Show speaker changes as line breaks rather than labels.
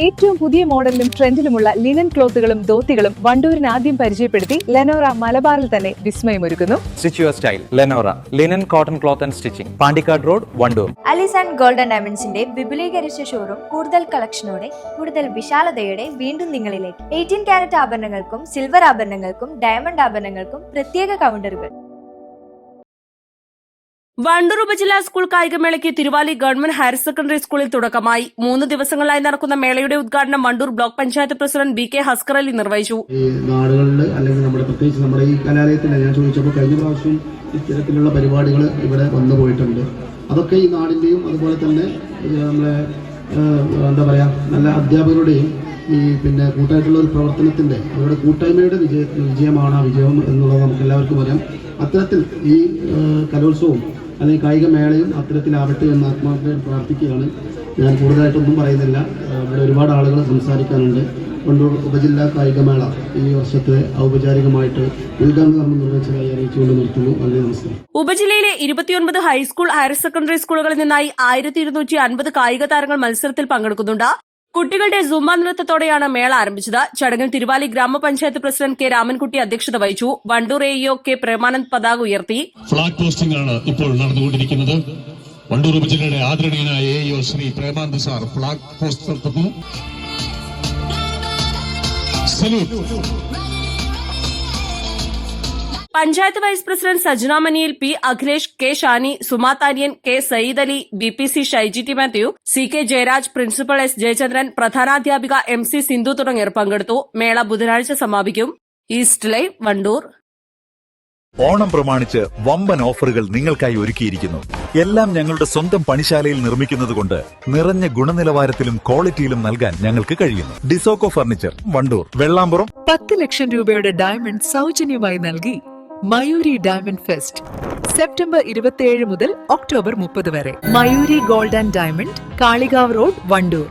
ഏറ്റവും പുതിയ മോഡലിലും ട്രെൻഡിലുമുള്ള ലിനൻ ക്ലോത്തുകളും ധോത്തികളും വണ്ടൂരിന് ആദ്യം പരിചയപ്പെടുത്തി ലെനോറ മലബാറിൽ തന്നെ വിസ്മയമൊരുക്കുന്നു.
Stitch your style Lenora linen cotton cloth and stitching, Pandikkad road, Wandoor.
Alis and golden ഡയമണ്ട്സിന്റെ വിപുലീകരിച്ച ഷോറൂം കൂടുതൽ കളക്ഷനോടെ കൂടുതൽ വിശാലതയോടെ വീണ്ടും നിങ്ങളിലേക്ക്. 18 കാരറ്റ് ആഭരണങ്ങൾക്കും സിൽവർ ആഭരണങ്ങൾക്കും ഡയമണ്ട് ആഭരണങ്ങൾക്കും പ്രത്യേക കൗണ്ടറുകൾ.
വണ്ടൂർ ഉപജില്ലാ സ്കൂൾ കായികമേളയ്ക്ക് തിരുവാലി ഗവൺമെന്റ് ഹയർ സെക്കൻഡറി സ്കൂളിൽ തുടക്കമായി. 3 ദിവസങ്ങളായി നടക്കുന്ന മേളയുടെ ഉദ്ഘാടനം Wandoor block panchayat president BK Haskar Ali നിർവഹിച്ചു.
ഈ നാടുകളിൽ അല്ലെങ്കിൽ പ്രത്യേകിച്ച് നമ്മുടെ ഈ കലാലയത്തിൽ ഞാൻ ചോദിച്ചപ്പോൾ കഴിഞ്ഞ പ്രാവശ്യം ഇത്തരത്തിലുള്ള പരിപാടികൾ ഇവിടെ വന്നു പോയിട്ടുണ്ട്. അതൊക്കെ ഈ നാടിന്റെയും അതുപോലെ തന്നെ നമ്മളെ നല്ല അധ്യാപകരുടെയും ഈ കൂട്ടായിട്ടുള്ള ഒരു പ്രവർത്തനത്തിന്റെ അവരുടെ കൂട്ടായ്മയുടെ വിജയമാണ് ആ വിജയം എന്നുള്ളത് നമുക്ക് എല്ലാവർക്കും അറിയാം. അത്തരത്തിൽ ഈ കലോത്സവവും അല്ലെങ്കിൽ കായിക മേളയും അത്തരത്തിലാവട്ടെ എന്ന് ആത്മാർത്ഥമായി പ്രാർത്ഥിക്കുകയാണ്. ഞാൻ കൂടുതലായിട്ടൊന്നും പറയുന്നില്ല. ഇവിടെ ഒരുപാട് ആളുകൾ സംസാരിക്കാനുണ്ട്. വണ്ടൂർ ഉപജില്ലാ കായികമേള ഈ വർഷത്തെ ഔപചാരികമായിട്ട് ഉദ്ഘാടന കർമ്മം നിർവഹിച്ചതായി അറിയിച്ചുകൊണ്ട് നിർത്തുന്നു. വളരെ നമസ്കാരം.
ഉപജില്ലയിലെ 29 ഹൈസ്കൂൾ ഹയർ സെക്കൻഡറി സ്കൂളുകളിൽ നിന്നായി 1250 കായിക താരങ്ങൾ മത്സരത്തിൽ പങ്കെടുക്കുന്നുണ്ട്. കുട്ടികളുടെ സുംബ നൃത്തത്തോടെയാണ് മേള ആരംഭിച്ചത്. ചടങ്ങിൽ തിരുവാലി ഗ്രാമപഞ്ചായത്ത് പ്രസിഡന്റ് K രാമൻകുട്ടി അധ്യക്ഷത വഹിച്ചു. വണ്ടൂർ AEO K പ്രേമാനന്ദ് പതാക ഉയർത്തി.
ഫ്ളാഗ് പോസ്റ്റിംഗ് ആണ് ഇപ്പോൾ നടന്നുകൊണ്ടിരിക്കുന്നത്. വണ്ടൂർ ഉപജില്ലയുടെ ആദരണീയനായ AEO Shri Premanand sir flag post നടത്തുന്നു. പഞ്ചായത്ത് വൈസ് പ്രസിഡന്റ് സജ്ന മനിയിൽ P Akhilesh, K Shani, Suma Thaniyan, K Sayyid Ali, BPC Shaiji T Mathew, CK Jayaraj, principal S Jayachandran, പ്രധാനാധ്യാപിക MC സിന്ധു തുടങ്ങിയവർ പങ്കെടുത്തു. മേള ബുധനാഴ്ച സമാപിക്കും. East live, Wandoor.
ഓണം പ്രമാണിച്ച് വമ്പൻ ഓഫറുകൾ നിങ്ങൾക്കായി ഒരുക്കിയിരിക്കുന്നു. എല്ലാം ഞങ്ങളുടെ സ്വന്തം പണിശാലയിൽ നിർമ്മിക്കുന്നതുകൊണ്ട് നിറഞ്ഞ ഗുണനിലവാരത്തിലും ക്വാളിറ്റിയിലും നൽകാൻ ഞങ്ങൾക്ക് കഴിയുന്നു. ഡിസോക്കോ ഫർണിച്ചർ, വണ്ടൂർ, വെള്ളാമ്പുറം.
10 ലക്ഷം രൂപയുടെ ഡയമണ്ട് സൗജന്യമായി നൽകി മയൂരി ഡയമണ്ട് ഫെസ്റ്റ് സെപ്റ്റംബർ 27 മുതൽ ഒക്ടോബർ 30 വരെ. Mayuri gold and diamond, Kalikavu road, Wandoor.